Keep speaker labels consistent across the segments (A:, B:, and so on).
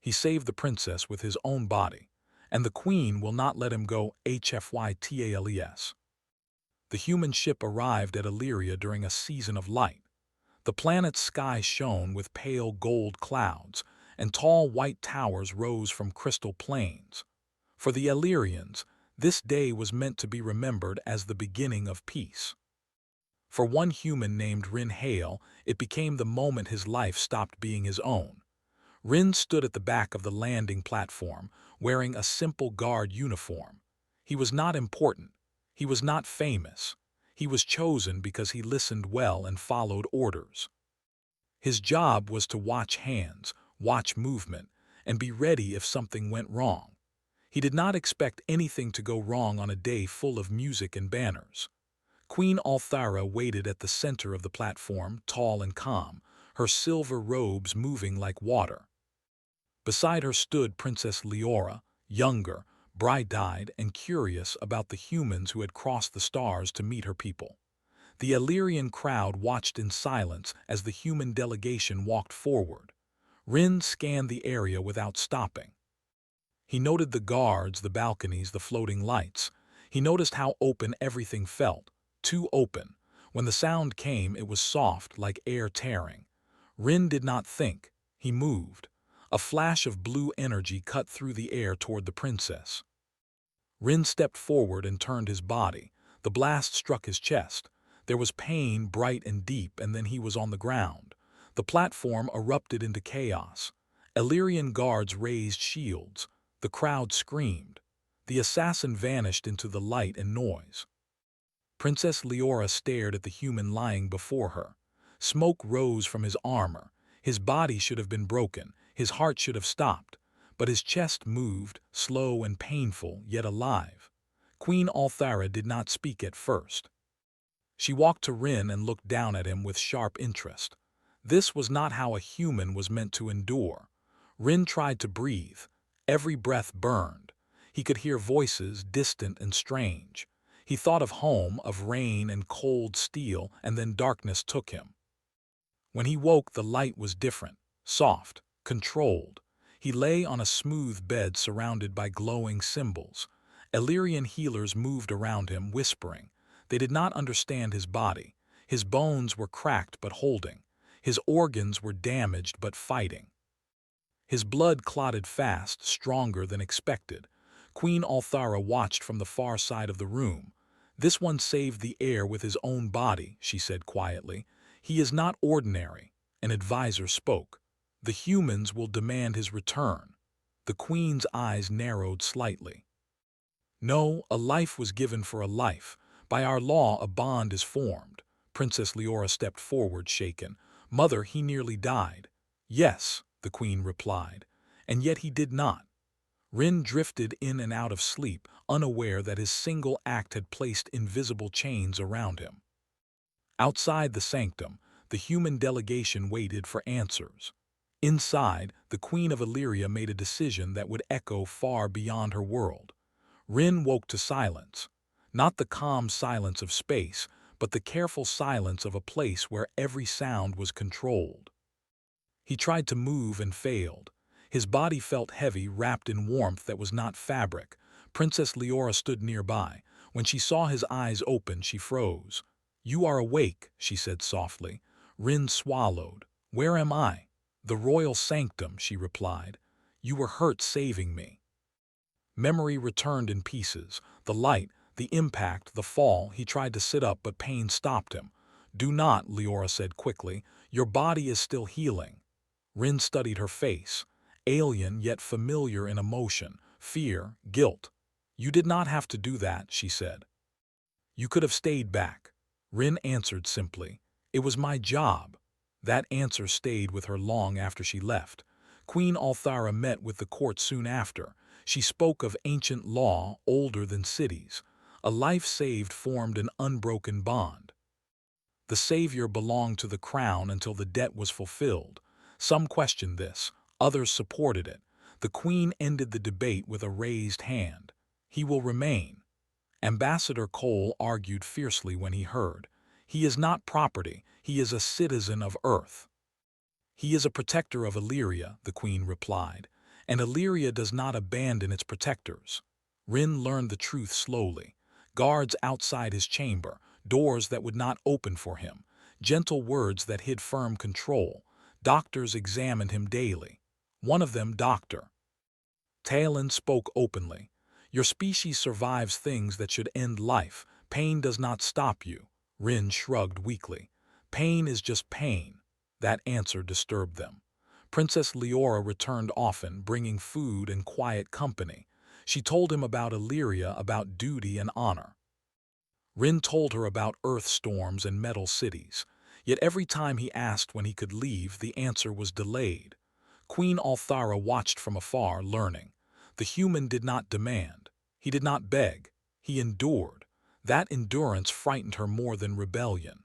A: He saved the princess with his own body, and the queen will not let him go. HFY Stories. The human ship arrived at Illyria during a season of light. The planet's sky shone with pale gold clouds, and tall white towers rose from crystal plains. For the Illyrians, this day was meant to be remembered as the beginning of peace. For one human named Rin Hale, it became the moment his life stopped being his own. Rin stood at the back of the landing platform, wearing a simple guard uniform. He was not important. He was not famous. He was chosen because he listened well and followed orders. His job was to watch hands, watch movement, and be ready if something went wrong. He did not expect anything to go wrong on a day full of music and banners. Queen Althara waited at the center of the platform, tall and calm, her silver robes moving like water. Beside her stood Princess Leora, younger, bright-eyed, and curious about the humans who had crossed the stars to meet her people. The Illyrian crowd watched in silence as the human delegation walked forward. Rin scanned the area without stopping. He noted the guards, the balconies, the floating lights. He noticed how open everything felt, too open. When the sound came, it was soft, like air tearing. Rin did not think. He moved. A flash of blue energy cut through the air toward the princess. Rin stepped forward and turned his body. The blast struck his chest. There was pain, bright and deep, and then he was on the ground. The platform erupted into chaos. Illyrian guards raised shields. The crowd screamed. The assassin vanished into the light and noise. Princess Leora stared at the human lying before her. Smoke rose from his armor. His body should have been broken. His heart should have stopped. But his chest moved, slow and painful, yet alive. Queen Althara did not speak at first. She walked to Rin and looked down at him with sharp interest. This was not how a human was meant to endure. Rin tried to breathe. Every breath burned. He could hear voices, distant and strange. He thought of home, of rain and cold steel, and then darkness took him. When he woke, the light was different, soft, controlled. He lay on a smooth bed surrounded by glowing symbols. Illyrian healers moved around him, whispering. They did not understand his body. His bones were cracked but holding. His organs were damaged but fighting. His blood clotted fast, stronger than expected. Queen Althara watched from the far side of the room. "This one saved the air with his own body," she said quietly. "He is not ordinary." An advisor spoke. "The humans will demand his return." The queen's eyes narrowed slightly. "No, a life was given for a life. By our law, a bond is formed." Princess Leora stepped forward, shaken. "Mother, he nearly died." "Yes," the queen replied, "and yet he did not." Rin drifted in and out of sleep, unaware that his single act had placed invisible chains around him. Outside the sanctum, the human delegation waited for answers. Inside, the Queen of Illyria made a decision that would echo far beyond her world. Rin woke to silence. Not the calm silence of space, but the careful silence of a place where every sound was controlled. He tried to move and failed. His body felt heavy, wrapped in warmth that was not fabric. Princess Leora stood nearby. When she saw his eyes open, she froze. "You are awake," she said softly. Rin swallowed. "Where am I?" "The royal sanctum," she replied. "You were hurt saving me." Memory returned in pieces. The light, the impact, the fall. He tried to sit up, but pain stopped him. "Do not," Leora said quickly. "Your body is still healing." Rin studied her face. Alien yet familiar in emotion, fear, guilt. "You did not have to do that," she said. "You could have stayed back." Rin answered simply. "It was my job." That answer stayed with her long after she left. Queen Althara met with the court soon after. She spoke of ancient law, older than cities. A life saved formed an unbroken bond. The savior belonged to the crown until the debt was fulfilled. Some questioned this. Others supported it. The queen ended the debate with a raised hand. "He will remain." Ambassador Cole argued fiercely when he heard. "He is not property. He is a citizen of Earth." "He is a protector of Illyria," the queen replied. And Illyria does not abandon its protectors. Rin learned the truth slowly. Guards outside his chamber, doors that would not open for him, gentle words that hid firm control. Doctors examined him daily. One of them, Dr. Talon, spoke openly. Your species survives things that should end life. Pain does not stop you. Rin shrugged weakly. Pain is just pain. That answer disturbed them. Princess Leora returned often, bringing food and quiet company. She told him about Illyria, about duty and honor. Rin told her about earth storms and metal cities. Yet every time he asked when he could leave, the answer was delayed. Queen Althara watched from afar, learning. The human did not demand. He did not beg. He endured. That endurance frightened her more than rebellion.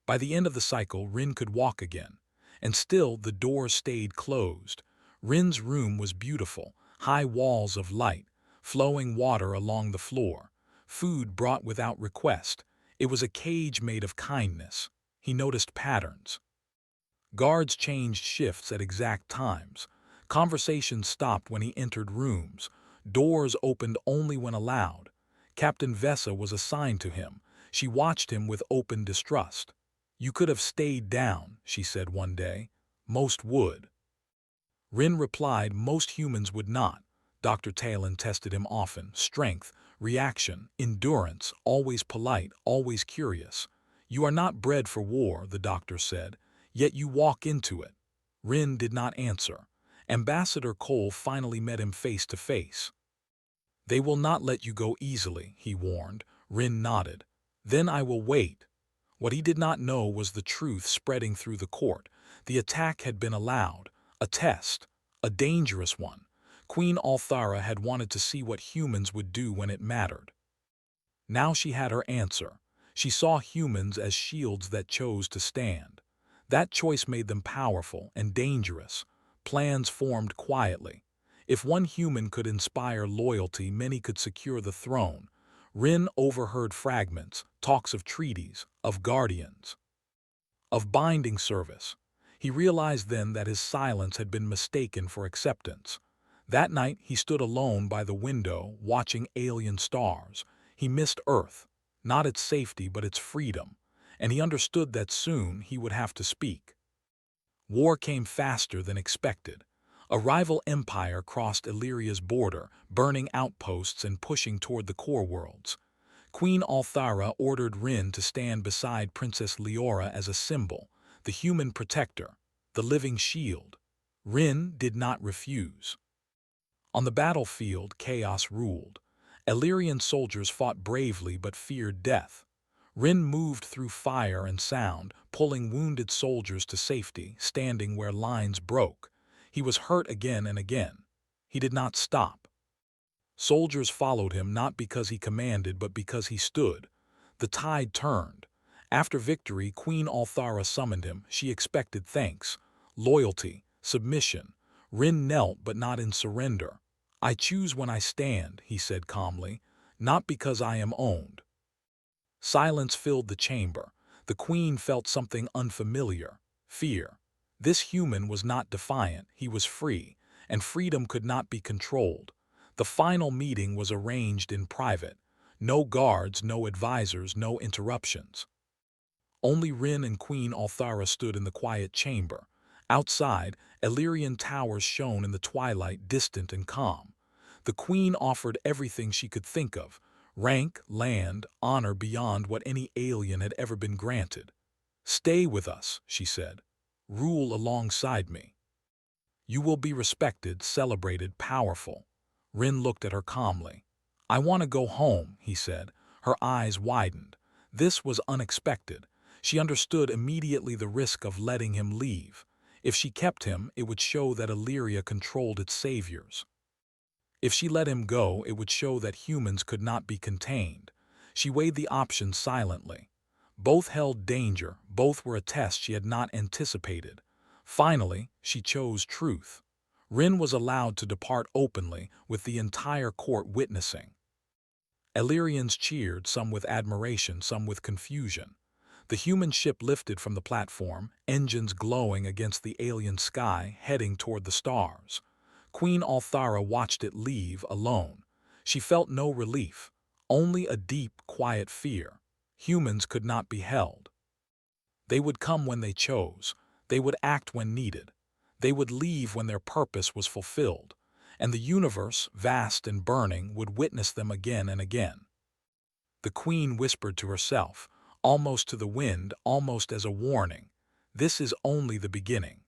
A: By the end of the cycle, Rin could walk again. And still the door stayed closed. Rin's room was beautiful, high walls of light, flowing water along the floor, food brought without request. It was a cage made of kindness. He noticed patterns. Guards changed shifts at exact times. Conversations stopped when he entered rooms. Doors opened only when allowed. Captain Vessa was assigned to him. She watched him with open distrust. You could have stayed down, she said one day. Most would. Rin replied most humans would not. Dr. Talon tested him often. Strength, reaction, endurance, always polite, always curious. You are not bred for war, the doctor said, yet you walk into it. Rin did not answer. Ambassador Cole finally met him face to face. They will not let you go easily, he warned. Rin nodded. Then I will wait. What he did not know was the truth spreading through the court. The attack had been allowed. A test. A dangerous one. Queen Althara had wanted to see what humans would do when it mattered. Now she had her answer. She saw humans as shields that chose to stand. That choice made them powerful and dangerous. Plans formed quietly. If one human could inspire loyalty, many could secure the throne. Rin overheard fragments, talks of treaties, of guardians, of binding service. He realized then that his silence had been mistaken for acceptance. That night he stood alone by the window, watching alien stars. He missed Earth, not its safety but its freedom, and he understood that soon he would have to speak. War came faster than expected. A rival empire crossed Illyria's border, burning outposts and pushing toward the core worlds. Queen Althara ordered Rin to stand beside Princess Leora as a symbol, the human protector, the living shield. Rin did not refuse. On the battlefield, chaos ruled. Illyrian soldiers fought bravely but feared death. Rin moved through fire and sound, pulling wounded soldiers to safety, standing where lines broke. He was hurt again and again. He did not stop. Soldiers followed him not because he commanded but because he stood. The tide turned. After victory, Queen Althara summoned him. She expected thanks, loyalty, submission. Rin knelt but not in surrender. I choose when I stand, he said calmly, not because I am owned. Silence filled the chamber. The queen felt something unfamiliar, fear. This human was not defiant, he was free, and freedom could not be controlled. The final meeting was arranged in private. No guards, no advisors, no interruptions. Only Rin and Queen Althara stood in the quiet chamber. Outside, Illyrian towers shone in the twilight, distant and calm. The queen offered everything she could think of: rank, land, honor beyond what any alien had ever been granted. Stay with us, she said. Rule alongside me. You will be respected, celebrated, powerful. Rin looked at her calmly. I want to go home, he said. Her eyes widened. This was unexpected. She understood immediately the risk of letting him leave. If she kept him, it would show that Illyria controlled its saviors. If she let him go, it would show that humans could not be contained. She weighed the options silently. Both held danger, both were a test she had not anticipated. Finally, she chose truth. Rin was allowed to depart openly, with the entire court witnessing. Illyrians cheered, some with admiration, some with confusion. The human ship lifted from the platform, engines glowing against the alien sky, heading toward the stars. Queen Althara watched it leave alone. She felt no relief, only a deep, quiet fear. Humans could not be held. They would come when they chose. They would act when needed. They would leave when their purpose was fulfilled. And the universe, vast and burning, would witness them again and again. The queen whispered to herself, almost to the wind, almost as a warning, "This is only the beginning."